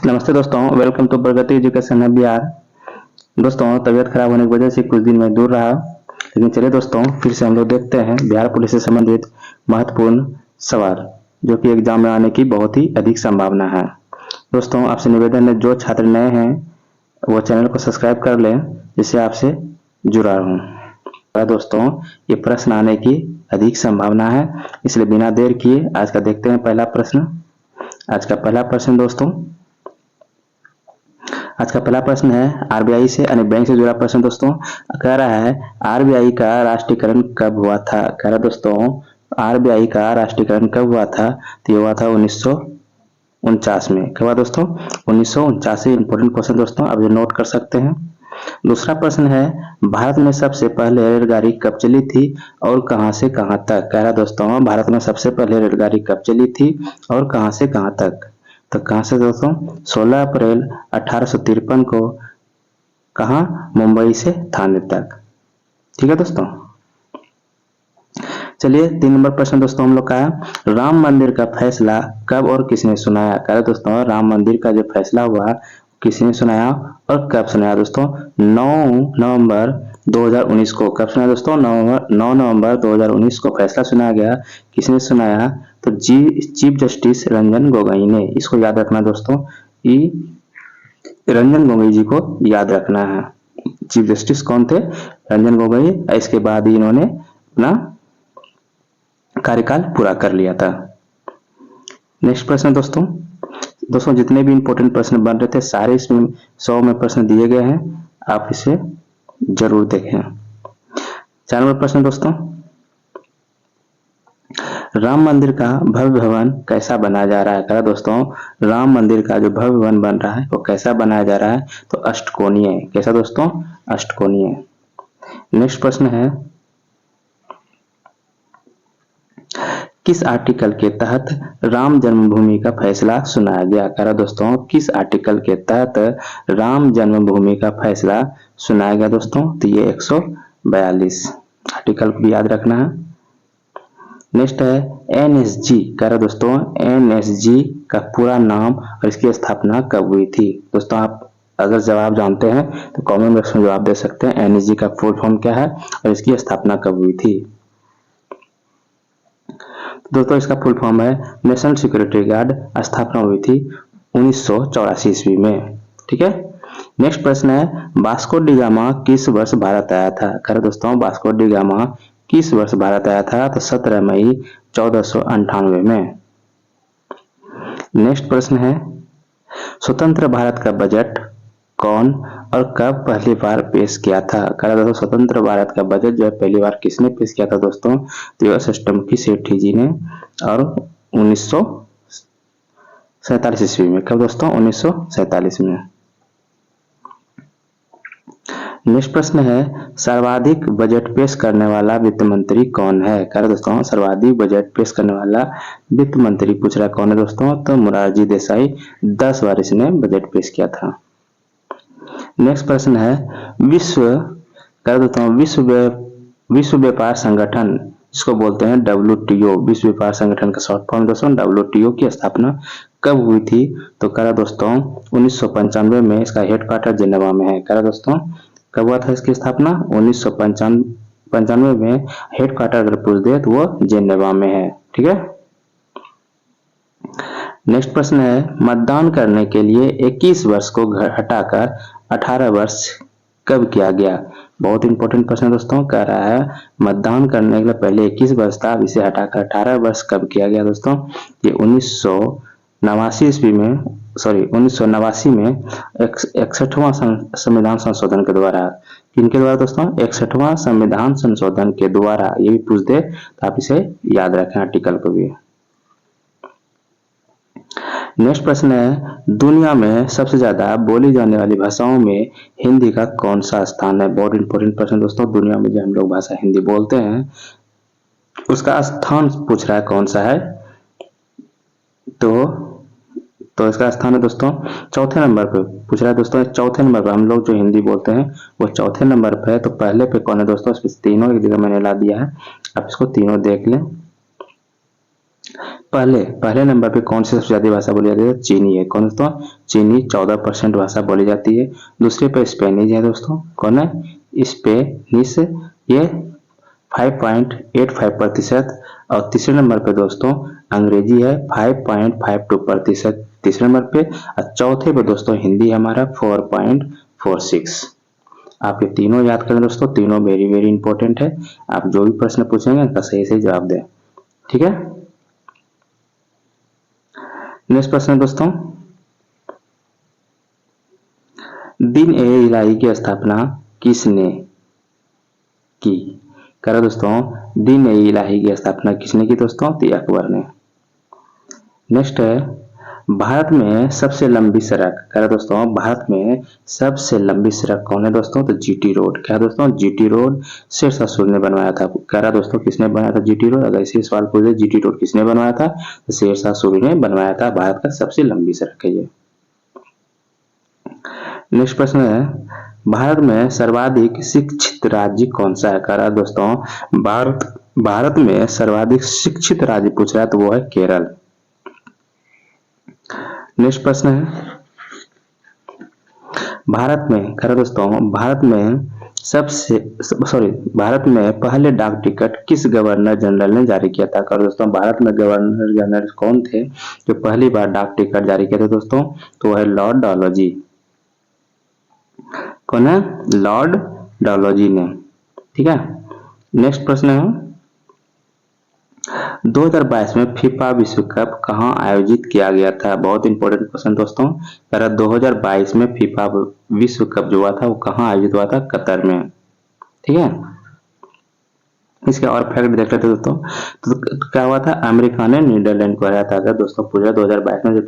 नमस्ते दोस्तों, welcome to Pragati education है बिहार। दोस्तों, तबीयत खराब होने की वजह से कुछ दिन मैं दूर रहा, लेकिन चलिए दोस्तों फिर से हम लोग देखते हैं बिहार पुलिस से संबंधित महत्वपूर्ण सवाल जो कि एग्जाम में आने की बहुत ही अधिक संभावना है। दोस्तों, आपसे निवेदन है, जो छात्र नए हैं वो चैनल को सब्सक्राइब कर लें जिससे आपसे जुड़ा रहूं। दोस्तों, ये प्रश्न आने की अधिक संभावना है, इसलिए बिना देर किए आज का देखते हैं पहला प्रश्न। आज का पहला प्रश्न है आरबीआई से यानी बैंक से जुड़ा प्रश्न। दोस्तों, कह रहा है आरबीआई का राष्ट्रीयकरण कब हुआ था। कह रहा है दोस्तों, आरबीआई का राष्ट्रीयकरण कब हुआ था, तो ये हुआ था 1949 में। कब हुआ दोस्तों? 1949। इंपोर्टेंट क्वेश्चन दोस्तों, आप ये नोट कर सकते हैं। दूसरा प्रश्न है भारत में सबसे पहले रेलगाड़ी कब चली थी और कहां से कहां तक। कह रहा है दोस्तों, भारत में सबसे पहले रेलगाड़ी कब चली थी और कहां से कहां तक। तो कहां से दोस्तों? 16 अप्रैल 1853 को। कहां? मुंबई से थाने तक। ठीक है दोस्तों, चलिए 3 नंबर प्रश्न दोस्तों हम लोग का है राम मंदिर का फैसला कब और किसने सुनाया। कह रहे दोस्तों, राम मंदिर का जो फैसला हुआ किसने सुनाया और कब सुनाया। दोस्तों, 9 नवंबर 2019 को। कब सुनाया दोस्तों? 9 नवंबर 2019 को फैसला सुनाया गया। किसने सुनाया? तो चीफ जस्टिस रंजन गोगोई ने। इसको याद रखना दोस्तों, रंजन गोगोई जी को याद रखना है। चीफ जस्टिस कौन थे? रंजन गोगोई। इसके बाद ही इन्होंने अपना कार्यकाल पूरा कर लिया था। नेक्स्ट प्रश्न दोस्तों जितने भी इंपोर्टेंट प्रश्न बन रहे थे सारे इसमें 100 में प्रश्न दिए गए हैं, आप इसे जरूर देखें। 4 नंबर प्रश्न दोस्तों, राम मंदिर का भव्य भवन कैसा बनाया जा रहा है। कहा दोस्तों, राम मंदिर का जो भव्य भवन बन रहा है वो कैसा बनाया जा रहा है, तो अष्टकोणीय। कैसा दोस्तों? अष्टकोणीय। नेक्स्ट प्रश्न है किस आर्टिकल के तहत राम जन्मभूमि का फैसला सुनाया गया। कह रहा दोस्तों, किस आर्टिकल के तहत राम जन्मभूमि का फैसला सुनाया गया दोस्तों, तो ये 142 आर्टिकल को भी याद रखना है। नेक्स्ट है एनएसजी। कह रहा दोस्तों, एनएसजी का पूरा नाम और इसकी स्थापना कब हुई थी। दोस्तों, आप अगर जवाब जानते हैं तो कमेंट बॉक्स में जवाब दे सकते हैं। एनएसजी का फुल फॉर्म क्या है और इसकी स्थापना कब हुई थी। दोस्तों, इसका फुल फॉर्म है नेशनल सिक्योरिटी गार्ड। स्थापना हुई थी 1984 ईस्वी में। ठीक है। नेक्स्ट प्रश्न है वास्को डी गामा किस वर्ष भारत आया था। कह रहे दोस्तों, वास्को डी गामा किस वर्ष भारत आया था, तो 17 मई 1498 में। नेक्स्ट प्रश्न है स्वतंत्र भारत का बजट कौन और कब पहली बार पेश किया था। कह रहा दोस्तों, स्वतंत्र भारत का बजट जो है पहली बार किसने पेश किया था दोस्तों, तो अष्टमुखी सेठी जी ने, और 1947 ईस्वी में। कब दोस्तों? 1947 में। नेक्स्ट प्रश्न है सर्वाधिक बजट पेश करने वाला वित्त मंत्री कौन है। कह रहे दोस्तों, सर्वाधिक बजट पेश करने वाला वित्त मंत्री पूछ रहा है कौन है दोस्तों, तो मोरारजी देसाई। 10 बार इसने बजट पेश किया था। नेक्स्ट प्रश्न है कर देता हूँ विश्व व्यापार संगठन जिसको बोलते हैं WTO, विश्व व्यापार संगठन का शॉर्ट फॉर्म दोस्तों WTO की स्थापना कब हुई थी, तो कह रहा दोस्तों 1995 में। इसका हेडक्वार्टर जेनेवा में है। कह रहा दोस्तों, कब हुआ था इसकी स्थापना? 1995 में। हेडक्वार्टर अगर पूछ दे तो वो जेनेवा में है। ठीक है। नेक्स्ट प्रश्न है मतदान करने के लिए 21 वर्ष को हटाकर 18 वर्ष कब किया गया। बहुत इंपॉर्टेंट प्रश्न दोस्तों। कह रहा है मतदान करने के लिए पहले 21 वर्ष था, अब इसे हटाकर 18 वर्ष कब किया गया दोस्तों, ये 1989 ईस्वी में, 1989 में 61वां संविधान संशोधन के द्वारा। किनके द्वारा दोस्तों? 61वां संविधान संशोधन के द्वारा। ये भी पूछ दे तो आप इसे याद रखें आर्टिकल को भी। नेक्स्ट प्रश्न है दुनिया में सबसे ज्यादा बोली जाने वाली भाषाओं में हिंदी का कौन सा स्थान है। बहुत इंपॉर्टेंट प्रश्न दोस्तों। दुनिया में जो हम लोग भाषा हिंदी बोलते हैं उसका स्थान पूछ रहा है कौन सा है, तो इसका स्थान है दोस्तों 4थे नंबर पे पूछ रहा है दोस्तों। 4थे नंबर पर हम लोग जो हिंदी बोलते हैं वो 4थे नंबर पे है। तो पहले पे कौन है दोस्तों? इसमें तीनों एक जगह मैंने ला दिया है, आप इसको तीनों देख लें। पहले पहले नंबर पे कौन सी सबसे ज्यादा भाषा बोली जाती है? चीनी है। कौन दोस्तों? चीनी 14% भाषा बोली जाती है। दूसरे पे स्पेनिश है दोस्तों। कौन है? स्पेनिश, ये 5.85%। और तीसरे नंबर पे दोस्तों अंग्रेजी है 5.52% तीसरे नंबर पे। और चौथे पे दोस्तों हिंदी है हमारा 4.46। आप ये तीनों याद करें दोस्तों, तीनों वेरी वेरी इंपॉर्टेंट है। आप जो भी प्रश्न पूछेंगे उनका सही सही जवाब दें। ठीक है, नेक्स्ट प्रश्न है दोस्तों, दिन ए इलाही की स्थापना किसने की? कह रहा दोस्तों दिन ए इलाही की स्थापना किसने की दोस्तों? तो अकबर ने। नेक्स्ट है, भारत में सबसे लंबी सड़क, कह रहा दोस्तों भारत में सबसे लंबी सड़क कौन है दोस्तों? तो जीटी रोड। क्या दोस्तों? जीटी रोड शेरशाह सूरी ने बनवाया था। कह रहा दोस्तों किसने बनाया था जीटी रोड? अगर इसी सवाल पूछे जीटी रोड किसने बनवाया था, तो शेरशाह सूरी ने बनवाया था। भारत का सबसे लंबी सड़क है ये। नेक्स्ट प्रश्न है, भारत में सर्वाधिक शिक्षित राज्य कौन सा है? कह रहा दोस्तों भारत में सर्वाधिक शिक्षित राज्य पूछ रहा है, तो वो है केरल। नेक्स्ट प्रश्न है, भारत में, कह रहा दोस्तों भारत में पहले डाक टिकट किस गवर्नर जनरल ने जारी किया था? कर दोस्तों भारत में गवर्नर जनरल कौन थे जो पहली बार डाक टिकट जारी किए थे दोस्तों? तो वह है लॉर्ड डलहौजी। कौन है? लॉर्ड डलहौजी ने। ठीक है, नेक्स्ट प्रश्न है, 2022 में फीफा विश्व कप कहां आयोजित किया गया था? बहुत इंपॉर्टेंट क्वेश्चन दोस्तों। 2022 में फीफा विश्व कप जो हुआ था वो कहां आयोजित हुआ था? कतर में। ठीक है, इसके और फैक्ट देख लेते दोस्तों। तो क्या हुआ था? अमेरिका ने नीदरलैंड को हराया था। अगर दोस्तों पूछा 2022 में जो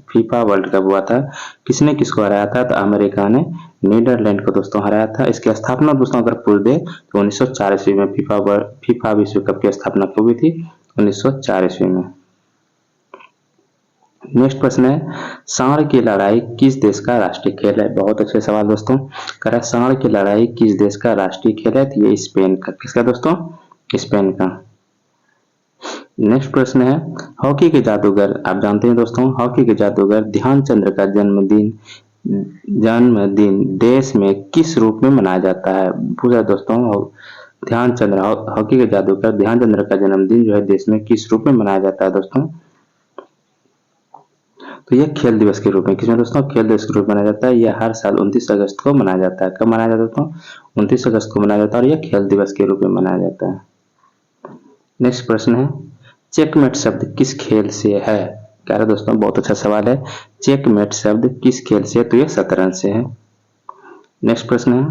फीफा वर्ल्ड कप हुआ था किसने किसको हराया था? तो अमेरिका ने नीदरलैंड को दोस्तों हराया था। इसकी स्थापना दोस्तों अगर पूछ दे तो 1904 ईस्वी में फीफा विश्व कप की स्थापना कब हुई थी? 1904 ईस्वी में। नेक्स्ट प्रश्न है, सांड की लड़ाई किस देश का राष्ट्रीय खेल है? बहुत अच्छे सवाल दोस्तों। कह रहा है सांड की लड़ाई किस देश का राष्ट्रीय खेल है? तो ये स्पेन का। किसका दोस्तों? स्पेन का। नेक्स्ट प्रश्न है, हॉकी के जादूगर, आप जानते हैं दोस्तों हॉकी के जादूगर ध्यानचंद्र का जन्मदिन देश में किस रूप में मनाया जाता है? पूछा दोस्तों ध्यानचंद्र हॉकी के जादूगर ध्यानचंद्र का जन्मदिन जो है देश में किस रूप में मनाया जाता है दोस्तों? तो यह खेल दिवस के रूप में। किसमें दोस्तों? खेल दिवस के रूप में मनाया जाता है। यह हर साल 29 अगस्त को मनाया जाता है। कब मनाया जाता है दोस्तों? 29 अगस्त को मनाया जाता है और यह खेल दिवस के रूप में मनाया जाता है। नेक्स्ट प्रश्न है, चेकमेट शब्द किस खेल से है? कह रहे दोस्तों बहुत अच्छा सवाल है। चेकमेट शब्द किस खेल से है? तो यह शतरंज से है। नेक्स्ट प्रश्न है,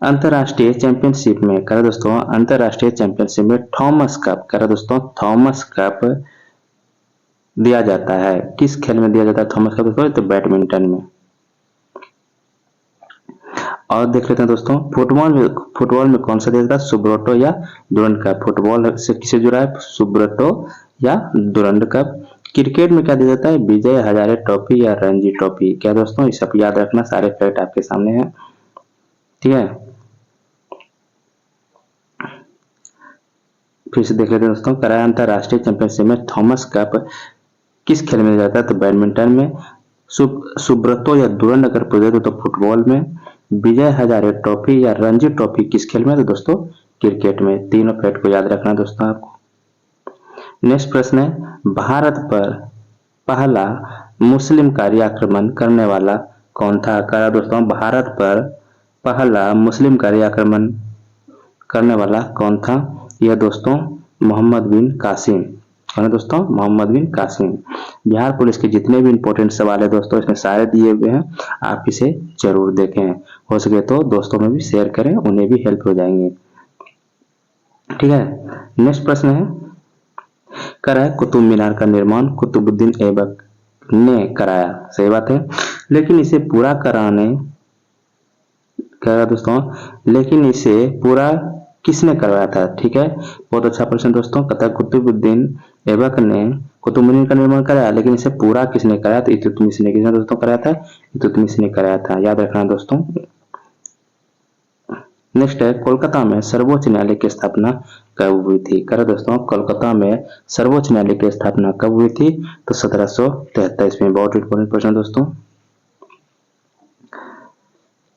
अंतरराष्ट्रीय चैंपियनशिप में, कह रहे दोस्तों अंतरराष्ट्रीय चैंपियनशिप में थॉमस कप, कह रहे दोस्तों थॉमस कप दिया जाता है। किस खेल में दिया जाता है थॉमस कप दोस्तों? तो बैडमिंटन में। और देख लेते हैं दोस्तों फुटबॉल में कौन सा दिया जाता है? सुब्रतो या डुरंड कप। फुटबॉल से किसे जुड़ा है? सुब्रतो या डुरंड कप। क्रिकेट में क्या दिया जाता है? विजय हजारे ट्रॉफी या रणजी ट्रॉफी। क्या दोस्तों? ये सब याद रखना, सारे फैक्ट आपके सामने है। ठीक है, फिर से देख लेते हैं दोस्तों। कराया अंतरराष्ट्रीय चैंपियनशिप में थॉमस कप किस खेल में जाता है? तो बैडमिंटन में। सुब्रतो या डुरंड अगर पूछे तो फुटबॉल में। विजय हजारे ट्रॉफी या रणजी ट्रॉफी किस खेल में? तो दोस्तों क्रिकेट में। तीनों फैक्ट को याद रखना दोस्तों आपको। नेक्स्ट प्रश्न है, भारत पर पहला मुस्लिम कार्य आक्रमण करने वाला कौन था? कहा दोस्तों भारत पर पहला मुस्लिम कार्य आक्रमण करने वाला कौन था? यह दोस्तों मोहम्मद बिन कासिम है दोस्तों, मोहम्मद बिन कासिम। बिहार पुलिस के जितने भी इंपॉर्टेंट सवाल है दोस्तों इसमें सारे दिए हुए हैं, आप इसे जरूर देखें। हो सके तो दोस्तों में भी शेयर करें, उन्हें भी हेल्प हो जाएंगे। ठीक है, नेक्स्ट प्रश्न है, कराया कुतुब मीनार का निर्माण कुतुबुद्दीन ऐबक ने कराया। सही बात है, लेकिन इसे पूरा कराने कह दोस्तों, लेकिन इसे पूरा किसने करवाया था? ठीक है, बहुत अच्छा प्रश्न दोस्तों। कहता कुतुबुद्दीन ऐबक ने कुतुब मीनार का निर्माण कराया, लेकिन इसे पूरा किसने कराया? तो इल्तुतमिश ने। किसने दोस्तों कराया था? इल्तुतमिश ने कराया था, याद रखना दोस्तों। नेक्स्ट है, कोलकाता में सर्वोच्च न्यायालय की स्थापना कब हुई थी? कह रहे दोस्तों कोलकाता में सर्वोच्च न्यायालय की स्थापना कब हुई थी? तो 1773 ईस्वी में। बहुत इंपॉर्टेंट क्वेश्चन दोस्तों।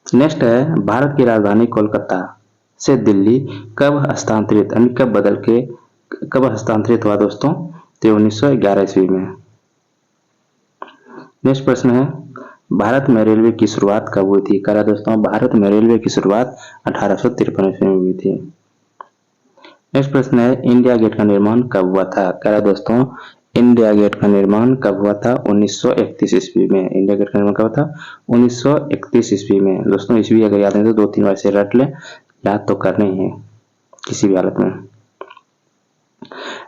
नेक्स्ट है भारत की राजधानी कोलकाता से दिल्ली कब हस्तांतरित यानी कब बदल के कब हस्तांतरित हुआ दोस्तों? तो 1911 ईस्वी में। नेक्स्ट प्रश्न है भारत में रेलवे की शुरुआत कब हुई थी? कह रहा दोस्तों भारत में रेलवे की शुरुआत 1853 ईस्वी में हुई थी। नेक्स्ट प्रश्न है इंडिया गेट का निर्माण कब हुआ था? कह रहा दोस्तों इंडिया गेट का निर्माण कब हुआ था? 1931 ईस्वी में। इंडिया गेट का निर्माण कब हुआ था? 1931 ईस्वी में। दोस्तों ईस्वी अगर याद है तो 2-3 बार से रट ले, याद तो करनी ही है किसी भी हालत में।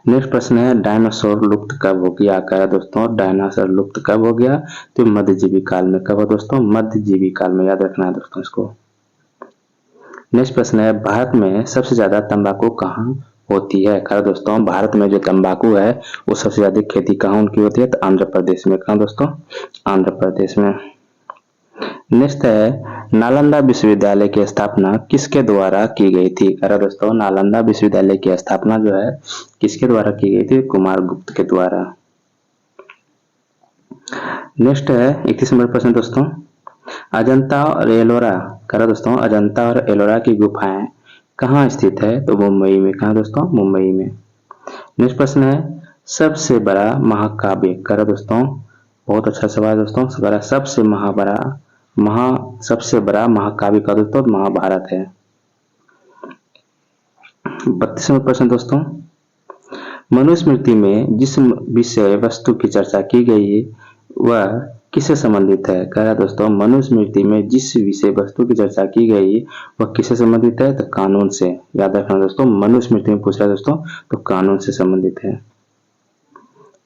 नेक्स्ट प्रश्न है डायनासोर लुप्त कब हो गया? कह रहा दोस्तों डायनासोर लुप्त कब हो गया? तो मध्यजीवी काल में। कब हो दोस्तों? मध्यजीवी काल में, याद रखना है दोस्तों इसको। नेक्स्ट प्रश्न है भारत में सबसे ज्यादा तंबाकू कहाँ होती है? कह रहा दोस्तों भारत में जो तंबाकू है वो सबसे ज्यादा खेती कहाँ उनकी होती है? तो आंध्र प्रदेश में। कहाँ दोस्तों? आंध्र प्रदेश में। नेक्स्ट है नालंदा विश्वविद्यालय की स्थापना किसके द्वारा की गई थी? कह रहा दोस्तों नालंदा विश्वविद्यालय की स्थापना जो है किसके द्वारा की गई थी? कुमार गुप्त के द्वारा। नेक्स्ट है 31 नंबर प्रश्न दोस्तों अजंता और एलोरा। कह रहा दोस्तों अजंता और एलोरा की गुफाएं कहाँ स्थित है? तो मुंबई में। कहाँ दोस्तों? मुंबई में। नेक्स्ट प्रश्न है सबसे बड़ा महाकाव्य। कह रहा दोस्तों बहुत अच्छा सवाल दोस्तों। सबसे बड़ा महाकाव्य का दोस्तों महाभारत है। 32 नंबर प्रश्न दोस्तों मनुस्मृति में जिस विषय वस्तु की चर्चा की गई है वह किससे संबंधित है? कह रहा दोस्तों मनुस्मृति में जिस विषय वस्तु की चर्चा की गई वह किससे संबंधित है? तो कानून से। याद रखना दोस्तों मनुस्मृति में पूछ रहा है दोस्तों तो कानून से संबंधित है।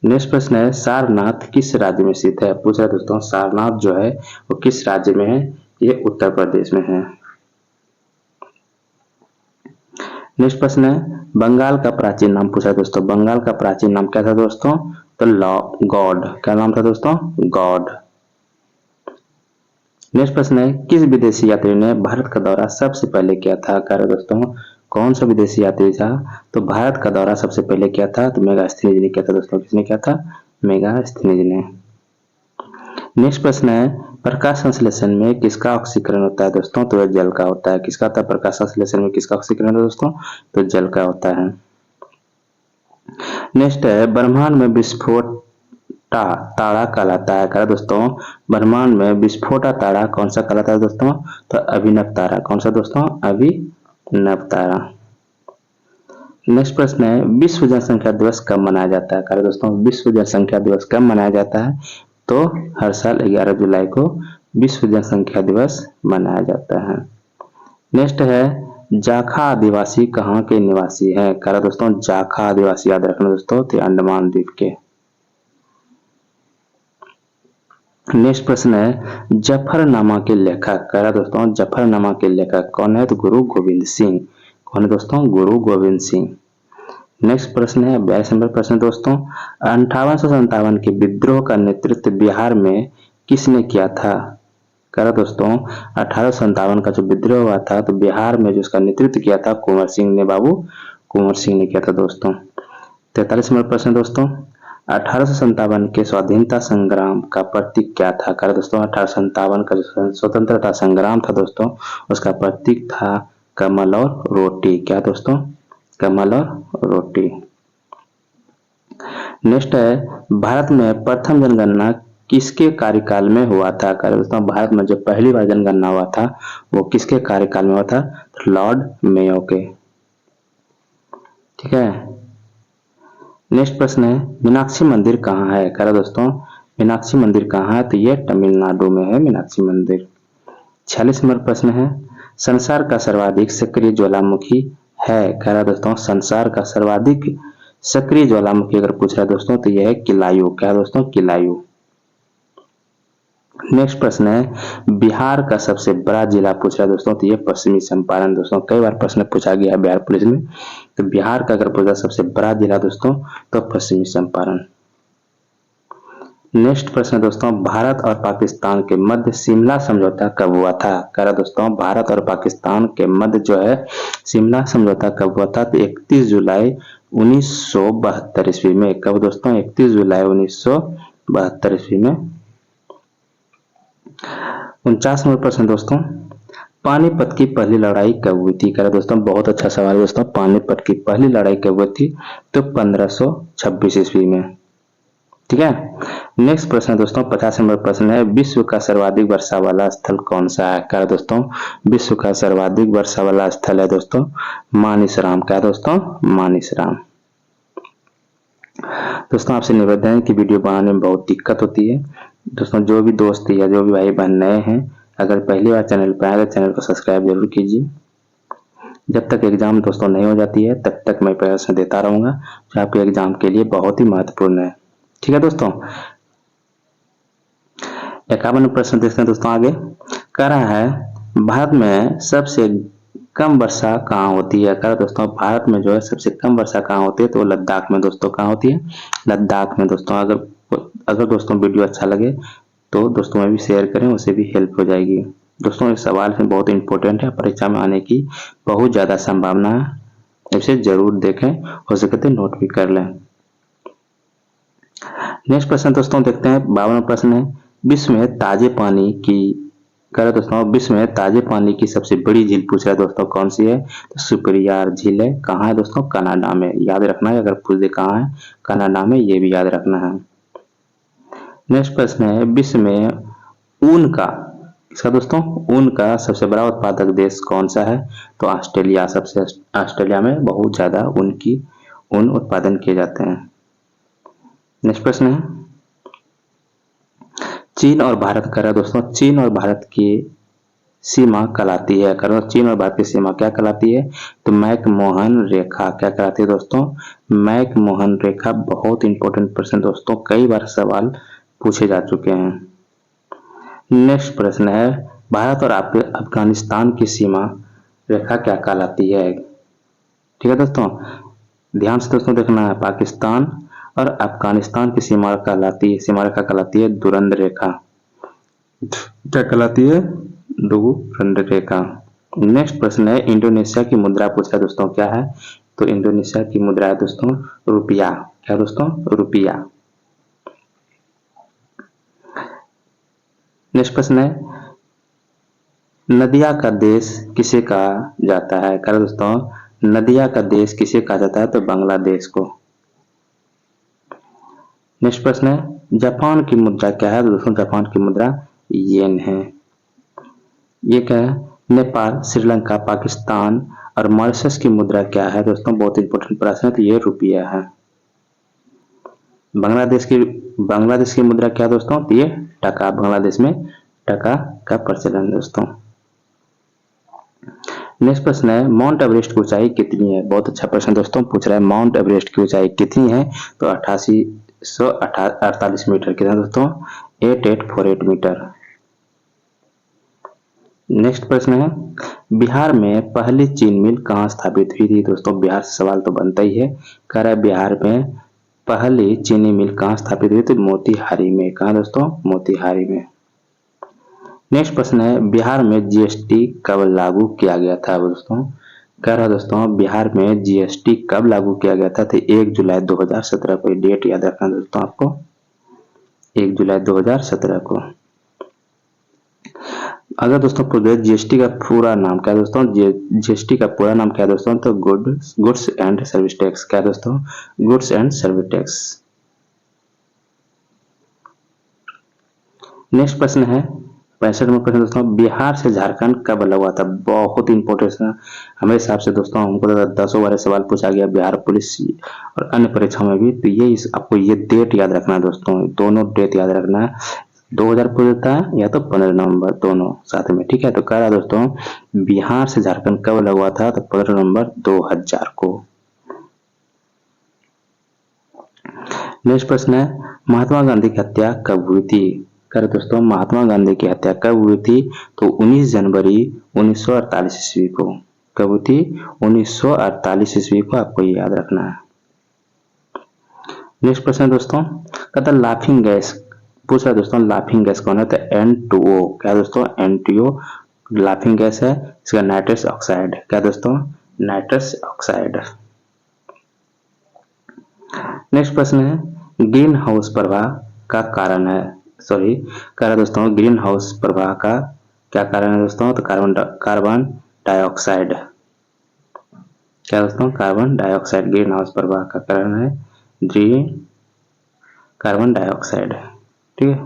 नेक्स्ट प्रश्न है सारनाथ किस राज्य में स्थित है? पूछ रहा है दोस्तों सारनाथ जो है वो किस राज्य में है? ये उत्तर प्रदेश में है। नेक्स्ट प्रश्न है बंगाल का प्राचीन नाम पूछा दोस्तों। बंगाल का प्राचीन नाम क्या था दोस्तों? तो गॉड। क्या नाम था दोस्तों? गॉड। नेक्स्ट प्रश्न है किस विदेशी यात्री ने भारत का दौरा सबसे पहले किया था? कह रहे दोस्तों कौन सा विदेशी यात्री था? तो भारत का दौरा सबसे पहले किया था तो मेगास्थनीज ने किया था दोस्तों। किसने किया था? मेगास्थनीज ने। नेक्स्ट प्रश्न है प्रकाश संश्लेषण में किसका ऑक्सीकरण होता है दोस्तों? तो यह जल का होता है। किसका होता है? प्रकाश संश्लेषण में किसका ऑक्सीकरण होता है दोस्तों? तो जल का होता है। नेक्स्ट है ब्रह्मांड में विस्फोट तारा कहलाता है। कह दोस्तों ब्रह्मांड में विस्फोटा तारा कौन सा कहलाता है दोस्तों? तो अभिनव तारा। कौन सा दोस्तों? अभिनव तारा। नेक्स्ट प्रश्न है विश्व जनसंख्या दिवस कब मनाया जाता है? कह दोस्तों विश्व जनसंख्या दिवस कब मनाया जाता है? तो हर साल 11 जुलाई को विश्व जनसंख्या दिवस मनाया जाता है। नेक्स्ट है जाखा आदिवासी कहाँ के निवासी है? कह रहा दोस्तों जाखा आदिवासी याद रखना दोस्तों तो अंडमान द्वीप के। नेक्स्ट प्रश्न है जफरनामा के लेखक। कह रहा दोस्तों जफरनामा के लेखक कौन है? तो गुरु गोविंद सिंह। कौन है दोस्तों? गुरु गोविंद सिंह। नेक्स्ट प्रश्न है 42 नंबर प्रश्न दोस्तों 5857 के विद्रोह का नेतृत्व बिहार में किसने किया था? कह रहा दोस्तों 1857 का जो विद्रोह हुआ था तो बिहार में जो उसका नेतृत्व किया था कुंवर सिंह ने, बाबू कुंवर सिंह ने किया था दोस्तों। 43 नंबर प्रश्न दोस्तों 1857 के स्वाधीनता संग्राम का प्रतीक क्या था? कह रहा दोस्तों 1857 का जो स्वतंत्रता संग्राम था दोस्तों उसका प्रतीक था कमल और रोटी। क्या दोस्तों? कमल और रोटी। नेक्स्ट है भारत में प्रथम जनगणना किसके कार्यकाल में हुआ था? कह रहे दोस्तों भारत में जो पहली बार जनगणना हुआ था वो किसके कार्यकाल में हुआ था? लॉर्ड मेयो के। ठीक है। नेक्स्ट प्रश्न है मीनाक्षी मंदिर कहाँ है? कह रहे दोस्तों मीनाक्षी मंदिर कहाँ है? तो ये तमिलनाडु में है मीनाक्षी मंदिर। 46 नंबर प्रश्न है संसार का सर्वाधिक सक्रिय ज्वालामुखी है? कह रहा दोस्तों संसार का सर्वाधिक सक्रिय ज्वालामुखी अगर पूछ रहा है दोस्तों तो यह है किलायू। क्या दोस्तों? किलायू। नेक्स्ट प्रश्न है बिहार का सबसे बड़ा जिला पूछ रहा है दोस्तों तो ये पश्चिमी चंपारण। दोस्तों कई बार प्रश्न पूछा गया है बिहार पुलिस में तो बिहार का अगर पूछा सबसे बड़ा जिला दोस्तों तो पश्चिमी चंपारण। नेक्स्ट प्रश्न है दोस्तों, भारत और पाकिस्तान के मध्य शिमला समझौता कब हुआ था? कह रहा दोस्तों, भारत और पाकिस्तान के मध्य जो है शिमला समझौता कब हुआ था? तो 31 जुलाई 1972 ईस्वी में। कब दोस्तों? 31 जुलाई 1972 ईस्वी में। 49 नंबर प्रश्न दोस्तों, पानीपत की पहली लड़ाई कब हुई थी? कह रहा दोस्तों, बहुत अच्छा सवाल है दोस्तों। पानीपत की पहली लड़ाई कब हुई थी? तो 1526 ईस्वी में। ठीक है। नेक्स्ट प्रश्न है दोस्तों, 50 नंबर प्रश्न है, विश्व का सर्वाधिक वर्षा वाला स्थल कौन सा है? क्या है दोस्तों? विश्व का सर्वाधिक वर्षा वाला स्थल है दोस्तों मानिसराम। क्या है दोस्तों? मानिसराम। दोस्तों आपसे निवेदन है कि वीडियो बनाने में बहुत दिक्कत होती है। दोस्तों जो भी दोस्त या जो भी भाई बहन नए हैं, अगर पहली बार चैनल पर आए तो चैनल को सब्सक्राइब जरूर कीजिए। जब तक एग्जाम दोस्तों नहीं हो जाती है तब तक मैं प्रश्न देता रहूंगा, जो आपके एग्जाम के लिए बहुत ही महत्वपूर्ण है। ठीक है दोस्तों। 51 प्रश्न देखते हैं दोस्तों आगे। कह रहा है, भारत में सबसे कम वर्षा कहाँ होती है? कह रहा दोस्तों, भारत में जो है सबसे कम वर्षा कहाँ होती है? तो लद्दाख में दोस्तों। कहाँ होती है? लद्दाख में दोस्तों। अगर दोस्तों वीडियो अच्छा लगे तो दोस्तों में भी शेयर करें, उससे भी हेल्प हो जाएगी। दोस्तों इस सवाल में बहुत इंपॉर्टेंट है, परीक्षा में आने की बहुत ज्यादा संभावना है, इसे जरूर देखें, हो सके तो नोट भी कर लें। नेक्स्ट प्रश्न दोस्तों देखते हैं, 52 प्रश्न है, विश्व में ताजे पानी की कह दोस्तों, विश्व में ताजे पानी की सबसे बड़ी झील पूछ रहा है दोस्तों, कौन सी है? तो सुपरियार झील है। कहाँ है दोस्तों? कनाडा में। याद रखना है, अगर पूछ दे कहाँ है, कनाडा में, ये भी याद रखना है। नेक्स्ट प्रश्न है, विश्व में ऊन का इसका दोस्तों ऊन का सबसे बड़ा उत्पादक देश कौन सा है? तो ऑस्ट्रेलिया। सबसे ऑस्ट्रेलिया में बहुत ज्यादा ऊन उत्पादन किए जाते हैं। नेक्स्ट प्रश्न है, चीन और भारत कह रहा है दोस्तों, चीन और भारत की सीमा कहलाती है। करो, चीन और भारत की सीमा क्या कहलाती है? तो मैकमोहन रेखा। क्या कहलाती है दोस्तों? मैकमोहन रेखा। बहुत इंपॉर्टेंट प्रश्न दोस्तों, कई बार सवाल पूछे जा चुके हैं। नेक्स्ट प्रश्न है, भारत और अफगानिस्तान की सीमा रेखा क्या कहलाती है? ठीक है दोस्तों, ध्यान से दोस्तों देखना है, पाकिस्तान और अफगानिस्तान की सीमा रेखा कहलाती है दुरंद रेखा। क्या कहलाती है? दुरंद रेखा। नेक्स्ट प्रश्न है, इंडोनेशिया की मुद्रा पूछा दोस्तों, क्या है? तो इंडोनेशिया की मुद्रा है दोस्तों रुपया। क्या दोस्तों? रुपया। नेक्स्ट प्रश्न है, नदिया का देश किसे कहा जाता है? क्या दोस्तों, नदिया का देश किसे कहा जाता है? तो बांग्लादेश को। नेक्स्ट प्रश्न है, जापान की मुद्रा क्या है? तो दोस्तों जापान की मुद्रा येन है। ये क्या है? नेपाल, श्रीलंका, पाकिस्तान और मॉरिशस की मुद्रा क्या है? दोस्तों बहुत इंपॉर्टेंट प्रश्न है, तो ये रुपया है। बांग्लादेश की मुद्रा क्या दोस्तों? तो ये टका। बांग्लादेश में टका का प्रचलन दोस्तों। नेक्स्ट प्रश्न है, माउंट एवरेस्ट की ऊंचाई कितनी है? बहुत अच्छा प्रश्न दोस्तों पूछ रहा है, माउंट एवरेस्ट की ऊंचाई कितनी है? तो 8848 मीटर। कितना दोस्तों? 8848 मीटर। नेक्स्ट प्रश्न है, बिहार में पहली चीनी मिल कहाँ स्थापित हुई थी? दोस्तों बिहार से सवाल तो बनता ही है। कह रहा है बिहार में पहली चीनी मिल कहाँ स्थापित हुई? तो मोतिहारी में। कहाँ दोस्तों? मोतिहारी में। नेक्स्ट प्रश्न है, बिहार में जीएसटी कब लागू किया गया था? दोस्तों कह रहा दोस्तों, बिहार में जीएसटी कब लागू किया गया था? तो 1 जुलाई 2017 को। डेट याद रखना दोस्तों आपको, 1 जुलाई 2017 को। अगर दोस्तों जीएसटी का पूरा नाम क्या है दोस्तों? जीएसटी का पूरा नाम क्या है दोस्तों? तो गुड्स एंड सर्विस टैक्स। क्या है दोस्तों? Goods and service tax. Next प्रश्न है, 65 नंबर प्रश्न दोस्तों, बिहार से झारखंड कब अलग हुआ था? बहुत इंपॉर्टेंट है हमारे हिसाब से दोस्तों, हमको 10 बार सवाल पूछा गया बिहार पुलिस और अन्य परीक्षाओं में भी। तो ये आपको ये डेट याद रखना है दोस्तों, दोनों डेट याद रखना है। 2000 पूछता है या तो 15 नवंबर, दोनों साथ में। ठीक है, तो कह रहा दोस्तों बिहार से झारखंड कब अलग हुआ था? तो 15 नवंबर 2000 को। नेक्स्ट प्रश्न है, महात्मा गांधी की हत्या कब हुई थी? कर दोस्तों, महात्मा गांधी की हत्या कब हुई थी? तो 19 जनवरी 1948 ईस्वी को। कब हुई थी? 1948 ईस्वी को। आपको ये याद रखना है। नेक्स्ट प्रश्न दोस्तों, कहता लाफिंग गैस पूछ रहा है दोस्तों लाफिंग गैस कौन है, तो N2O। क्या दोस्तों, N2O लाफिंग गैस है। इसका नाइट्रस ऑक्साइड, क्या दोस्तों, नाइट्रस ऑक्साइड। नेक्स्ट प्रश्न है ग्रीन हाउस प्रभाव का कारण है, सॉरी कह रहा दोस्तों ग्रीन हाउस प्रभाव का क्या कारण है दोस्तों, तो कार्बन डाइऑक्साइड। क्या दोस्तों, कार्बन डाइऑक्साइड ग्रीन हाउस प्रभाव का कारण है कार्बन डाइऑक्साइड। ठीक है।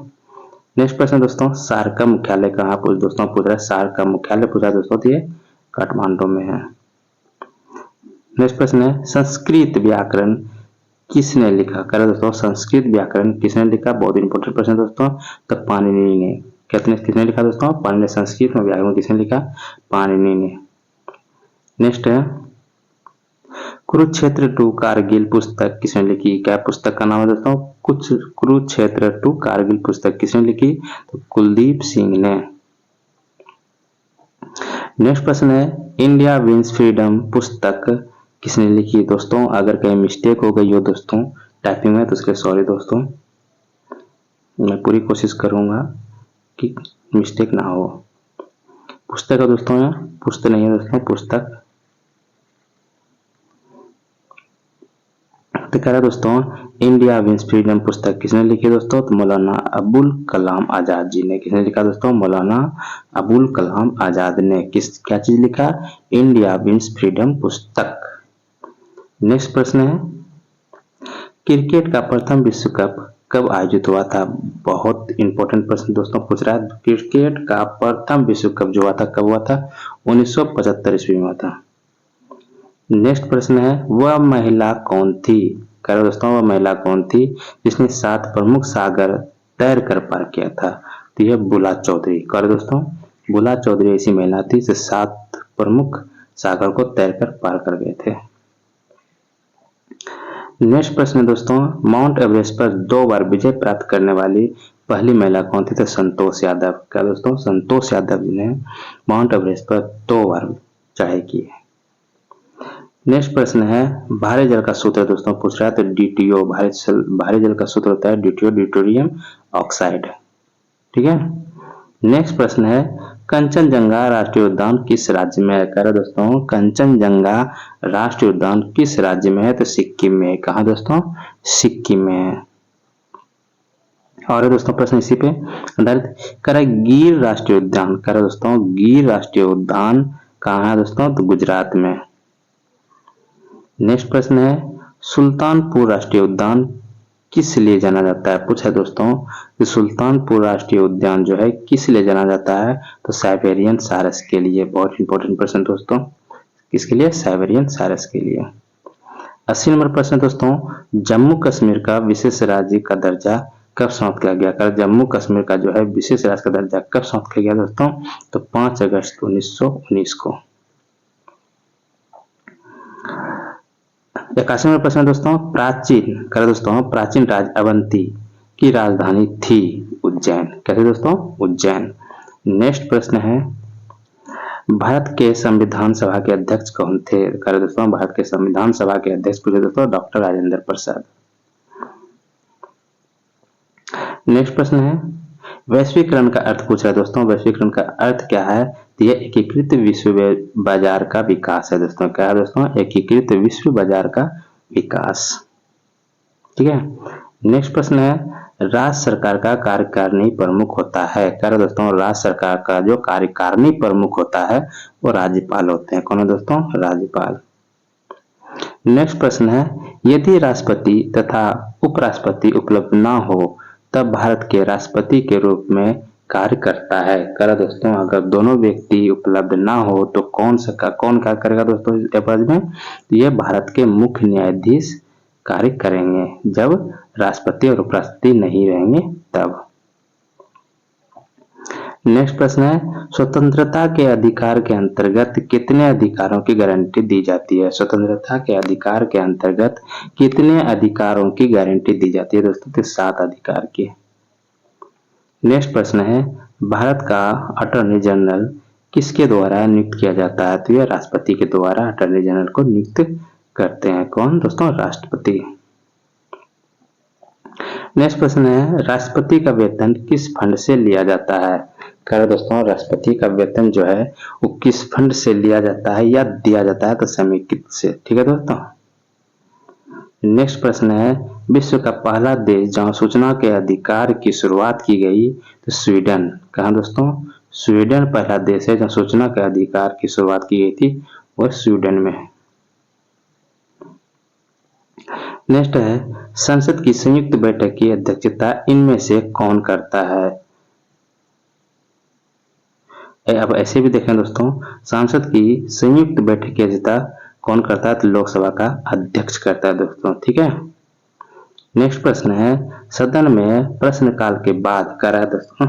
नेक्स्ट प्रश्न दोस्तों सार का मुख्यालय कहाँ पूछ रहा है, सार का मुख्यालय पूछा दोस्तों, तो ये काठमांडू में है। नेक्स्ट प्रश्न है संस्कृत व्याकरण किसने लिखा, कह रहे दोस्तों संस्कृत व्याकरण किसने लिखा, बहुत इंपॉर्टेंट प्रश्न दोस्तों, तो पाणिनि ने। किसने लिखा दोस्तों, पाणिनि ने। संस्कृत में व्याकरण किसने लिखा, पाणिनि ने। नेक्स्ट है कुरुक्षेत्र टू कारगिल पुस्तक किसने लिखी, क्या पुस्तक का नाम है दोस्तों, कुछ कुरुक्षेत्र टू कारगिल पुस्तक किसने लिखी, तो कुलदीप सिंह ने। नेक्स्ट प्रश्न है इंडिया विंस फ्रीडम पुस्तक किसने लिखी दोस्तों, अगर कहीं मिस्टेक हो गई हो दोस्तों टाइपिंग में तो उसके सॉरी दोस्तों, मैं पूरी कोशिश करूंगा कि मिस्टेक ना हो। पुस्तक है दोस्तों, पुस्तक नहीं है दोस्तों, पुस्तक। तो कह रहा है दोस्तों इंडिया विंस फ्रीडम पुस्तक किसने लिखी दोस्तों, तो मौलाना अबुल कलाम आजाद जी ने। किसने लिखा दोस्तों, मौलाना अबुल कलाम आजाद ने। क्या चीज लिखा, इंडिया विंस फ्रीडम पुस्तक। नेक्स्ट प्रश्न है क्रिकेट का प्रथम विश्व कप कब आयोजित हुआ था, बहुत इंपॉर्टेंट प्रश्न दोस्तों पूछ रहा है। क्रिकेट का प्रथम विश्व कप जो हुआ था कब हुआ था, 1975 ईस्वी में हुआ था। नेक्स्ट प्रश्न है वह महिला कौन थी, कह रहे दोस्तों वह महिला कौन थी जिसने 7 प्रमुख सागर तैर कर पार किया था, तो यह बुला चौधरी। कह रहे दोस्तों बुला चौधरी ऐसी महिला थी जो 7 प्रमुख सागर को तैर कर पार कर गए थे। नेक्स्ट प्रश्न है दोस्तों माउंट एवरेस्ट पर 2 बार विजय प्राप्त करने वाली पहली महिला कौन थी, तो संतोष यादव। क्या दोस्तों, संतोष यादव जी ने माउंट एवरेस्ट पर 2 बार चढ़ाई की है। नेक्स्ट प्रश्न है भारी जल का सूत्र दोस्तों पूछ रहा है, तो DTO भारी जल का सूत्र होता है DTO, ड्यूटेरियम ऑक्साइड। ठीक है। नेक्स्ट प्रश्न है कंचनजंगा राष्ट्रीय उद्यान किस राज्य में है, कह रहे दोस्तों कंचनजंगा राष्ट्रीय उद्यान किस राज्य में है, तो सिक्किम में। कहा दोस्तों, सिक्किम में है। और दोस्तों प्रश्न इसी पे आधारित कर गिर राष्ट्रीय उद्यान, कह रहे दोस्तों गिर राष्ट्रीय उद्यान कहाँ है दोस्तों, तो गुजरात में। नेक्स्ट प्रश्न है सुल्तानपुर राष्ट्रीय उद्यान किस लिए जाना जाता है, पूछा है दोस्तों कि सुल्तानपुर राष्ट्रीय उद्यान जो है किस लिए जाना जाता है, तो साइबेरियन सारस के लिए। बहुत इंपॉर्टेंट प्रश्न दोस्तों, किसके लिए, साइबेरियन सारस के लिए। 80 नंबर प्रश्न दोस्तों जम्मू कश्मीर का विशेष राज्य का दर्जा कब समाप्त किया गया, कर जम्मू कश्मीर का जो है विशेष राज्य का दर्जा कब समाप्त किया गया दोस्तों, तो 5 अगस्त 1919 को। 81 नंबर प्रश्न दोस्तों प्राचीन राज्य अवंती की राजधानी थी उज्जैन। कैसे दोस्तों, उज्जैन। नेक्स्ट प्रश्न है भारत के संविधान सभा के अध्यक्ष कौन थे, कह रहे दोस्तों भारत के संविधान सभा के अध्यक्ष पूछे दोस्तों डॉक्टर राजेंद्र प्रसाद। नेक्स्ट प्रश्न है वैश्वीकरण का अर्थ पूछ रहा है दोस्तों, वैश्वीकरण का अर्थ क्या है, तो यह एकीकृत विश्व बाजार का विकास है दोस्तों। क्या है दोस्तों, एकीकृत विश्व बाजार का विकास। ठीक है। नेक्स्ट प्रश्न है राज्य सरकार का कार्यकारिणी प्रमुख होता है, कह रहे दोस्तों राज्य सरकार का जो कार्यकारिणी प्रमुख होता है वो राज्यपाल होते हैं। कौन है दोस्तों, राज्यपाल। नेक्स्ट प्रश्न है यदि राष्ट्रपति तथा उपराष्ट्रपति उपलब्ध ना हो तब भारत के राष्ट्रपति के रूप में कार्य करता है, कह दोस्तों अगर दोनों व्यक्ति उपलब्ध ना हो तो कौन कार्य करेगा दोस्तों इस एवज में, ये भारत के मुख्य न्यायाधीश कार्य करेंगे जब राष्ट्रपति और उपराष्ट्रपति नहीं रहेंगे तब। नेक्स्ट प्रश्न है स्वतंत्रता के अधिकार के अंतर्गत कितने अधिकारों की गारंटी दी जाती है, स्वतंत्रता के अधिकार के अंतर्गत कितने अधिकारों की गारंटी दी जाती है दोस्तों, तो 7 अधिकार की। नेक्स्ट प्रश्न है भारत का अटॉर्नी जनरल किसके द्वारा नियुक्त किया जाता है, तो यह राष्ट्रपति के द्वारा अटॉर्नी जनरल को नियुक्त करते हैं। कौन दोस्तों, राष्ट्रपति। नेक्स्ट प्रश्न है राष्ट्रपति का वेतन किस फंड से लिया जाता है। कह रहे दोस्तों राष्ट्रपति का वेतन जो है वो किस फंड से लिया जाता है या दिया जाता है, तो समेकित से। ठीक है दोस्तों। नेक्स्ट प्रश्न है विश्व का पहला देश जहां सूचना के अधिकार की शुरुआत की गई, तो स्वीडन। कहा दोस्तों स्वीडन पहला देश है जहां सूचना के अधिकार की शुरुआत की गई थी, वह स्वीडन में है। नेक्स्ट है संसद की संयुक्त बैठक की अध्यक्षता इनमें से कौन करता है। अब ऐसे भी देखें दोस्तों, संसद की संयुक्त बैठक की अध्यक्षता कौन करता है, तो लोकसभा का अध्यक्ष करता है दोस्तों। ठीक है। नेक्स्ट प्रश्न है सदन में प्रश्नकाल के बाद कह रहा है दोस्तों,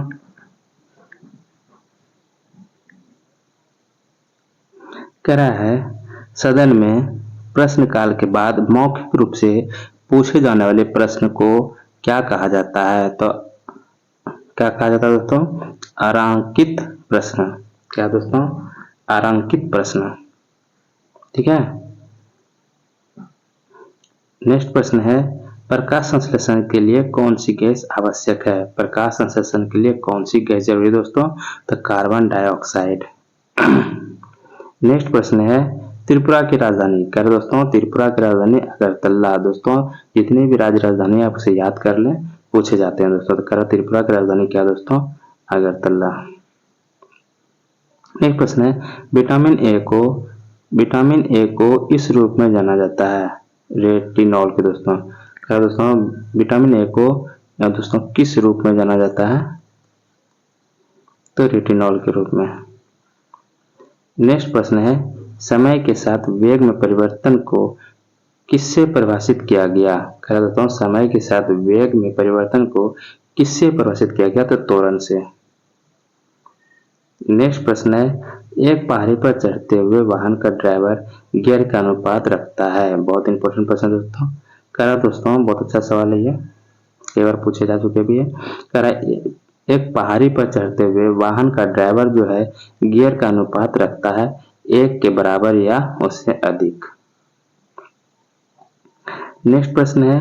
कह रहा है सदन में प्रश्नकाल के बाद मौखिक रूप से पूछे जाने वाले प्रश्न को क्या कहा जाता है, तो क्या कहा जाता है दोस्तों, आरंकित प्रश्न। क्या दोस्तों, आरंकित प्रश्न। ठीक है। नेक्स्ट प्रश्न है प्रकाश संश्लेषण के लिए कौन सी गैस आवश्यक है। प्रकाश संश्लेषण के लिए कौन सी गैस जरूरी है दोस्तों, तो कार्बन डाइऑक्साइड। नेक्स्ट प्रश्न है त्रिपुरा की राजधानी। कह रहे दोस्तों त्रिपुरा की राजधानी अगरतला। दोस्तों जितनी भी राजधानी आप उसे याद कर लें, पूछे जाते हैं दोस्तों। तो कह रहा त्रिपुरा की राजधानी क्या दोस्तों, अगरतला। नेक्स्ट प्रश्न है विटामिन ए को इस रूप में जाना जाता है, रेटिनॉल के दोस्तों। कह रहे दोस्तों विटामिन ए को दोस्तों किस रूप में जाना जाता है, तो रेटिनॉल के रूप में। नेक्स्ट प्रश्न है समय के साथ वेग में परिवर्तन को किससे परिभाषित किया गया। कह देता हूं समय के साथ वेग में परिवर्तन को किससे परिभाषित किया गया, तो त्वरण से। नेक्स्ट प्रश्न है एक पहाड़ी पर चढ़ते हुए वाहन का ड्राइवर गियर का अनुपात रखता है। बहुत इंपॉर्टेंट प्रश्न दोस्तों। कह रहा दोस्तों बहुत अच्छा सवाल है, ये कई बार पूछे जा चुके भी है। कह रहा एक पहाड़ी पर चढ़ते हुए वाहन का ड्राइवर जो है गियर का अनुपात रखता है 1 के बराबर या उससे अधिक। नेक्स्ट प्रश्न है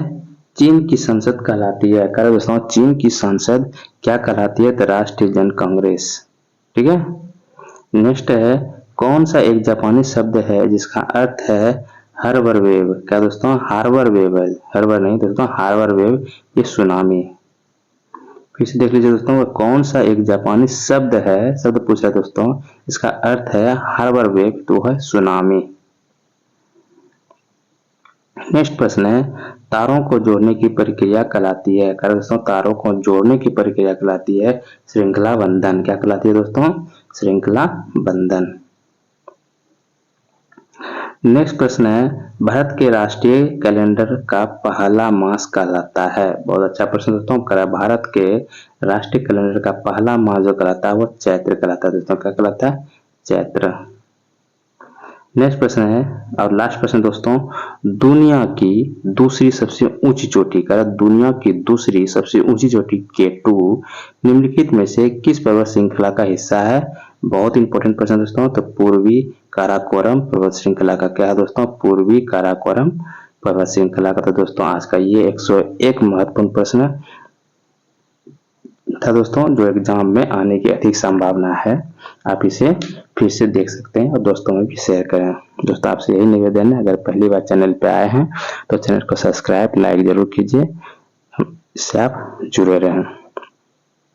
चीन की संसद कहलाती है। कह रहे दोस्तों चीन की संसद क्या कहलाती है, तो राष्ट्रीय जन कांग्रेस। ठीक है। नेक्स्ट है कौन सा एक जापानी शब्द है जिसका अर्थ है हार्बर वेव। क्या दोस्तों, हार्बर वेव है, हार्बर नहीं दोस्तों, हार्बर वेव ये सुनामी। फिर से देख लीजिए दोस्तों, कौन सा एक जापानी शब्द है, शब्द पूछ रहा है दोस्तों, इसका अर्थ है हार्बर वेव, तो है सुनामी। नेक्स्ट प्रश्न है तारों को जोड़ने की प्रक्रिया कहलाती है। कह दोस्तों तारों को जोड़ने की प्रक्रिया कहलाती है श्रृंखला बंधन। क्या कहलाती है दोस्तों, श्रृंखला बंधन। नेक्स्ट प्रश्न है भारत के राष्ट्रीय कैलेंडर का पहला मास कहलाता है। बहुत अच्छा प्रश्न दोस्तों। भारत के राष्ट्रीय कैलेंडर का पहला मास जो कहलाता है वो चैत्र कहलाता है दोस्तों। क्या कहलाता है, चैत्र। नेक्स्ट प्रश्न है और लास्ट प्रश्न दोस्तों, दुनिया की दूसरी सबसे ऊंची चोटी। दुनिया की दूसरी सबसे ऊंची चोटी K2 निम्नलिखित में से किस पर्वत श्रृंखला का हिस्सा है। बहुत इंपॉर्टेंट प्रश्न दोस्तों। तो पूर्वी काराकोरम पर्वत श्रृंखला का क्या है दोस्तों, पूर्वी काराकोरम पर्वत श्रृंखला का। तो दोस्तों आज का ये 101 महत्वपूर्ण प्रश्न था दोस्तों, जो एग्जाम में आने की अधिक संभावना है। आप इसे फिर से देख सकते हैं और दोस्तों में भी शेयर करें। दोस्तों आपसे यही निवेदन है, अगर पहली बार चैनल पे आए हैं तो चैनल को सब्सक्राइब लाइक जरूर कीजिए, इससे आप जुड़े रहें।